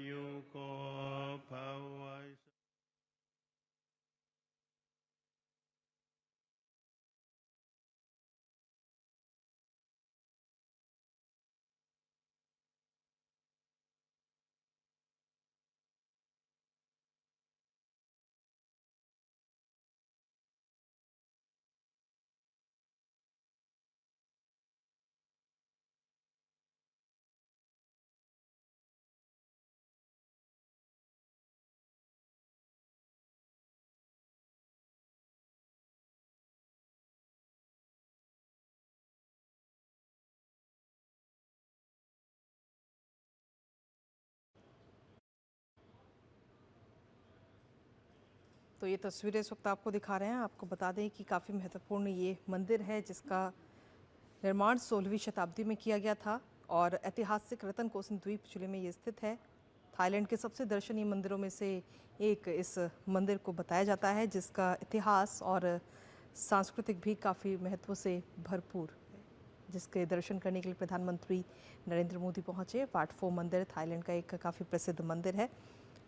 ยุโกภวะ तो ये तस्वीरें इस वक्त आपको दिखा रहे हैं। आपको बता दें कि काफ़ी महत्वपूर्ण ये मंदिर है जिसका निर्माण 16वीं शताब्दी में किया गया था और ऐतिहासिक रतन कोसिन द्वीप जिले में ये स्थित है। थाईलैंड के सबसे दर्शनीय मंदिरों में से एक इस मंदिर को बताया जाता है, जिसका इतिहास और सांस्कृतिक भी काफ़ी महत्व से भरपूर है, जिसके दर्शन करने के लिए प्रधानमंत्री नरेंद्र मोदी पहुंचे। वाट फो मंदिर थाईलैंड का एक काफ़ी प्रसिद्ध मंदिर है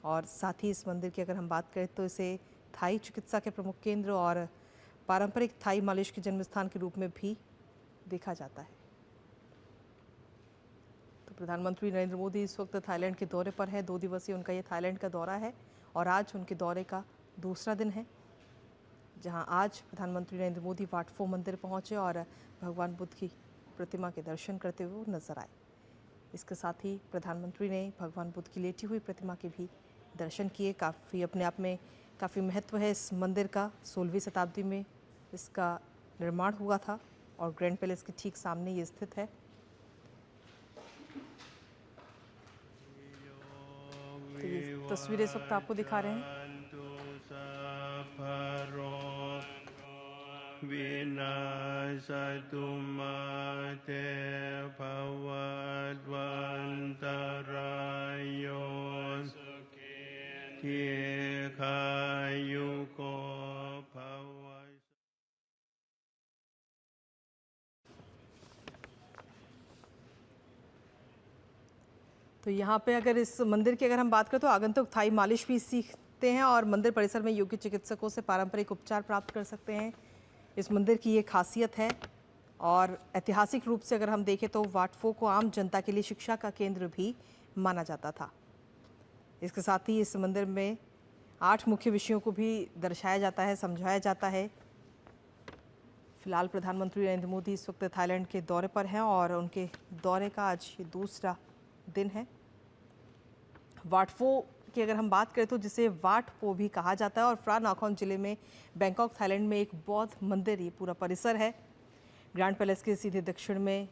और साथ ही इस मंदिर की अगर हम बात करें तो इसे थाई चिकित्सा के प्रमुख केंद्र और पारंपरिक थाई मालिश के जन्मस्थान के रूप में भी देखा जाता है। तो प्रधानमंत्री नरेंद्र मोदी इस वक्त थाईलैंड के दौरे पर है। 2 दिवसीय उनका ये थाईलैंड का दौरा है और आज उनके दौरे का दूसरा दिन है, जहां आज प्रधानमंत्री नरेंद्र मोदी वाट फो मंदिर पहुंचे और भगवान बुद्ध की प्रतिमा के दर्शन करते हुए नजर आए। इसके साथ ही प्रधानमंत्री ने भगवान बुद्ध की लेटी हुई प्रतिमा के भी दर्शन किए। काफ़ी अपने आप में काफ़ी महत्व है इस मंदिर का। 16वीं शताब्दी में इसका निर्माण हुआ था और ग्रैंड पैलेस के ठीक सामने ये स्थित है। तो ये तस्वीरें इस वक्त आपको दिखा रहे हैं। विनाशतु माते भवद्वन्तरायो दीर्घायुको भव। तो यहाँ पे अगर इस मंदिर की अगर हम बात करें तो आगंतुक थाई मालिश भी सीखते हैं और मंदिर परिसर में योग्य चिकित्सकों से पारंपरिक उपचार प्राप्त कर सकते हैं। इस मंदिर की ये खासियत है। और ऐतिहासिक रूप से अगर हम देखें तो वाट फो को आम जनता के लिए शिक्षा का केंद्र भी माना जाता था। इसके साथ ही इस मंदिर में 8 मुख्य विषयों को भी दर्शाया जाता है, समझाया जाता है। फिलहाल प्रधानमंत्री नरेंद्र मोदी इस वक्त थाईलैंड के दौरे पर हैं और उनके दौरे का आज ये दूसरा दिन है। वाट फो की अगर हम बात करें तो जिसे वाट पो भी कहा जाता है और फ्रा नाखोन जिले में बैंकॉक थाईलैंड में एक बौद्ध मंदिर ये पूरा परिसर है। ग्रैंड पैलेस के सीधे दक्षिण में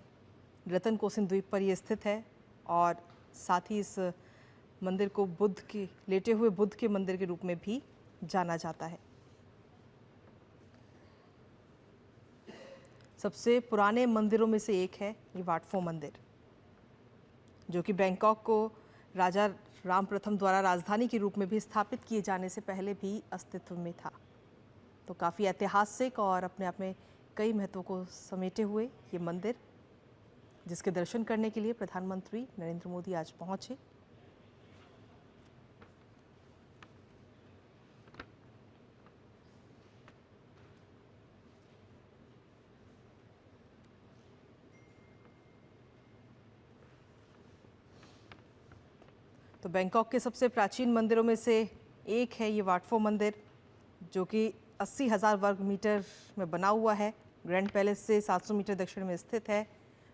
रतन कोसिन द्वीप पर ये स्थित है और साथ ही इस मंदिर को बुद्ध के लेटे हुए बुद्ध के मंदिर के रूप में भी जाना जाता है। सबसे पुराने मंदिरों में से एक है ये वाट फो मंदिर, जो कि बैंकॉक को राजा राम प्रथम द्वारा राजधानी के रूप में भी स्थापित किए जाने से पहले भी अस्तित्व में था। तो काफ़ी ऐतिहासिक और अपने आप में कई महत्व को समेटे हुए ये मंदिर, जिसके दर्शन करने के लिए प्रधानमंत्री नरेंद्र मोदी आज पहुंचे। तो बैंकॉक के सबसे प्राचीन मंदिरों में से एक है ये वाट फो मंदिर, जो कि 80,000 वर्ग मीटर में बना हुआ है। ग्रैंड पैलेस से 700 मीटर दक्षिण में स्थित है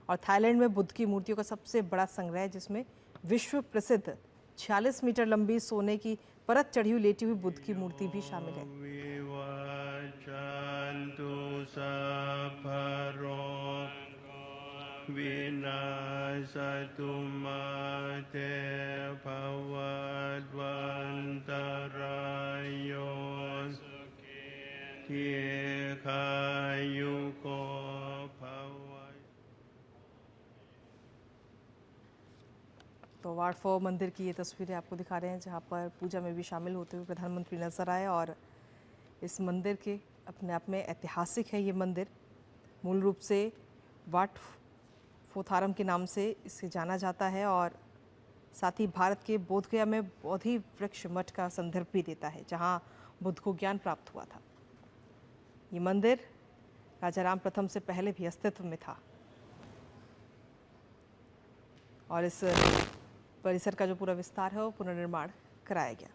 और थाईलैंड में बुद्ध की मूर्तियों का सबसे बड़ा संग्रह है, जिसमें विश्व प्रसिद्ध 46 मीटर लंबी सोने की परत चढ़ी हुई लेटी हुई बुद्ध की मूर्ति भी शामिल है। विनाशतु माते भवद्वन्तरायो दीर्घायुको भव। तो वाट फो मंदिर की ये तस्वीरें आपको दिखा रहे हैं, जहाँ पर पूजा में भी शामिल होते हुए प्रधानमंत्री नजर आए। और इस मंदिर के अपने आप में ऐतिहासिक है ये मंदिर। मूल रूप से वाट फोथारम के नाम से इसे जाना जाता है और साथ ही भारत के बोधगया में बोधि वृक्ष मठ का संदर्भ भी देता है, जहां बुद्ध को ज्ञान प्राप्त हुआ था। ये मंदिर राजा राम प्रथम से पहले भी अस्तित्व में था और इस परिसर का जो पूरा विस्तार है वो पुनर्निर्माण कराया गया।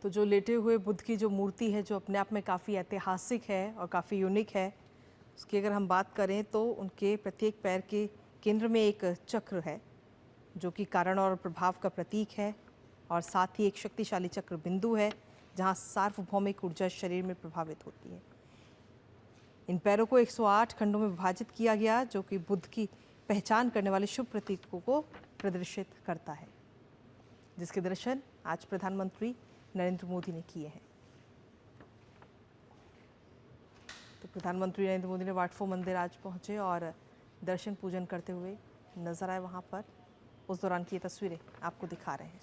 तो जो लेटे हुए बुद्ध की जो मूर्ति है, जो अपने आप में काफ़ी ऐतिहासिक है और काफ़ी यूनिक है, उसकी अगर हम बात करें तो उनके प्रत्येक पैर के केंद्र में एक चक्र है जो कि कारण और प्रभाव का प्रतीक है, और साथ ही एक शक्तिशाली चक्र बिंदु है जहां सार्वभौमिक ऊर्जा शरीर में प्रभावित होती है। इन पैरों को 108 खंडों में विभाजित किया गया, जो कि बुद्ध की पहचान करने वाले शुभ प्रतीकों को प्रदर्शित करता है, जिसके दर्शन आज प्रधानमंत्री नरेंद्र मोदी ने किए हैं। तो प्रधानमंत्री नरेंद्र मोदी ने वाट फो मंदिर आज पहुंचे और दर्शन पूजन करते हुए नजर आए वहां पर। उस दौरान की ये तस्वीरें आपको दिखा रहे हैं।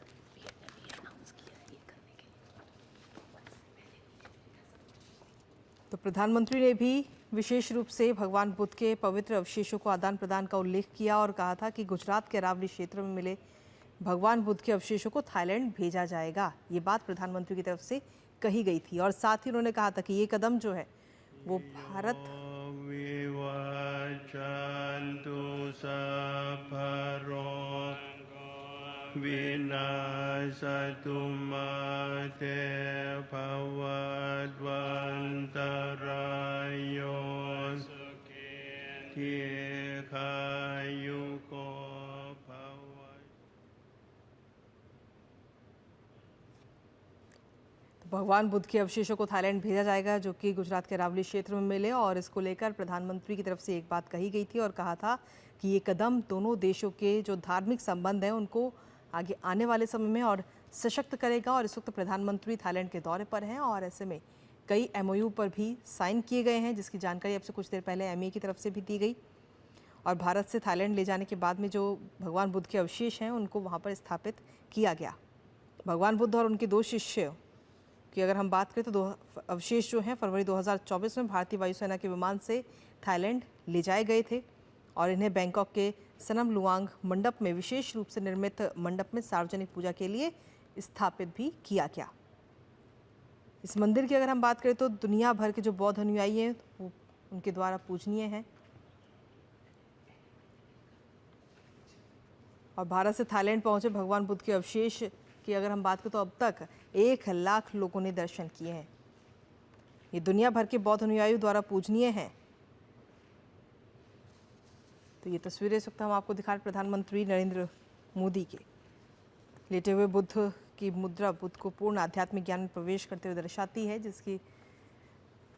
तो प्रधानमंत्री ने भी विशेष रूप से भगवान बुद्ध के पवित्र अवशेषों को आदान प्रदान का उल्लेख किया और कहा था कि गुजरात के अरावली क्षेत्र में मिले भगवान बुद्ध के अवशेषों को थाईलैंड भेजा जाएगा। ये बात प्रधानमंत्री की तरफ से कही गई थी और साथ ही उन्होंने कहा था कि ये कदम जो है वो भारत विनाशतु माते भवद्वन्तरायो दीर्घायुको भव। भगवान बुद्ध के अवशेषों को थाईलैंड भेजा जाएगा, जो कि गुजरात के अरावली क्षेत्र में मिले, और इसको लेकर प्रधानमंत्री की तरफ से एक बात कही गई थी और कहा था कि ये कदम दोनों देशों के जो धार्मिक संबंध हैं उनको आगे आने वाले समय में और सशक्त करेगा। और इस वक्त प्रधानमंत्री थाईलैंड के दौरे पर हैं और ऐसे में कई MOU पर भी साइन किए गए हैं, जिसकी जानकारी अब से कुछ देर पहले MEA की तरफ से भी दी गई। और भारत से थाईलैंड ले जाने के बाद में जो भगवान बुद्ध के अवशेष हैं उनको वहाँ पर स्थापित किया गया। भगवान बुद्ध और उनके 2 शिष्य की अगर हम बात करें तो 2 अवशेष जो हैं फरवरी 2024 में भारतीय वायुसेना के विमान से थाईलैंड ले जाए गए थे और इन्हें बैंकॉक के सनम लुआंग मंडप में, विशेष रूप से निर्मित मंडप में सार्वजनिक पूजा के लिए स्थापित भी किया गया। इस मंदिर की अगर हम बात करें तो दुनिया भर के जो बौद्ध अनुयायी हैं वो उनके द्वारा पूजनीय हैं और भारत से थाईलैंड पहुंचे भगवान बुद्ध के अवशेष की अगर हम बात करें तो अब तक 1 लाख लोगों ने दर्शन किए हैं। ये दुनिया भर के बौद्ध अनुयायियों द्वारा पूजनीय हैं। तो ये तस्वीरें इस वक्त हम आपको दिखा रहे प्रधानमंत्री नरेंद्र मोदी के लेटे हुए बुद्ध की मुद्रा बुद्ध को पूर्ण आध्यात्मिक ज्ञान में प्रवेश करते हुए दर्शाती है, जिसकी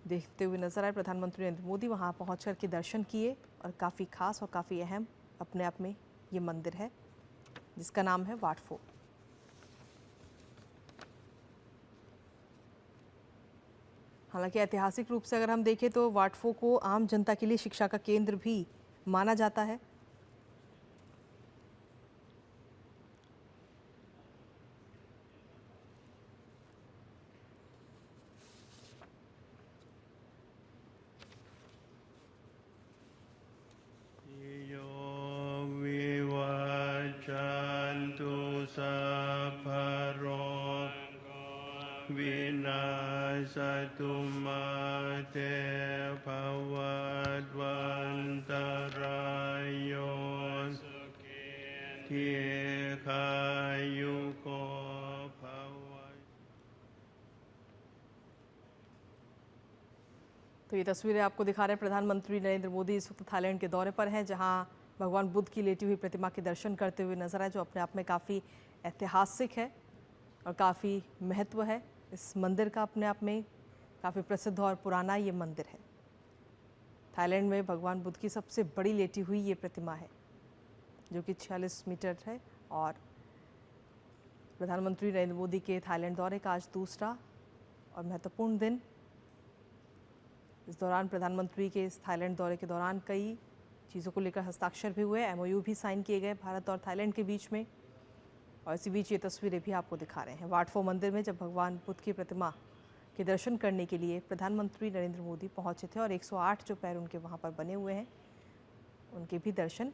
देखते हुए नजर आए प्रधानमंत्री नरेंद्र मोदी वहां पहुंच कर के दर्शन किए। और काफ़ी खास और काफ़ी अहम अपने आप में ये मंदिर है जिसका नाम है वाट फो। हालांकि ऐतिहासिक रूप से अगर हम देखें तो वाट फो को आम जनता के लिए शिक्षा का केंद्र भी माना जाता है। विनाशतु माते भवद्वन्तरायो दीर्घायुको भव। तो ये तस्वीरें आपको दिखा रहे हैं प्रधानमंत्री नरेंद्र मोदी इस वक्त थाईलैंड के दौरे पर हैं, जहां भगवान बुद्ध की लेटी हुई प्रतिमा के दर्शन करते हुए नजर आए, जो अपने आप में काफ़ी ऐतिहासिक है और काफ़ी महत्व है इस मंदिर का। अपने आप में काफ़ी प्रसिद्ध और पुराना ये मंदिर है। थाईलैंड में भगवान बुद्ध की सबसे बड़ी लेटी हुई ये प्रतिमा है, जो कि 46 मीटर है। और प्रधानमंत्री नरेंद्र मोदी के थाईलैंड दौरे का आज दूसरा और महत्वपूर्ण दिन। इस दौरान प्रधानमंत्री के इस थाईलैंड दौरे के दौरान कई चीज़ों को लेकर हस्ताक्षर भी हुए, MOU भी साइन किए गए भारत और थाईलैंड के बीच में। और इसी बीच ये तस्वीरें भी आपको दिखा रहे हैं वाट 4 मंदिर में जब भगवान बुद्ध की प्रतिमा के दर्शन करने के लिए प्रधानमंत्री नरेंद्र मोदी पहुंचे थे और 108 जो पैर उनके वहां पर बने हुए हैं उनके भी दर्शन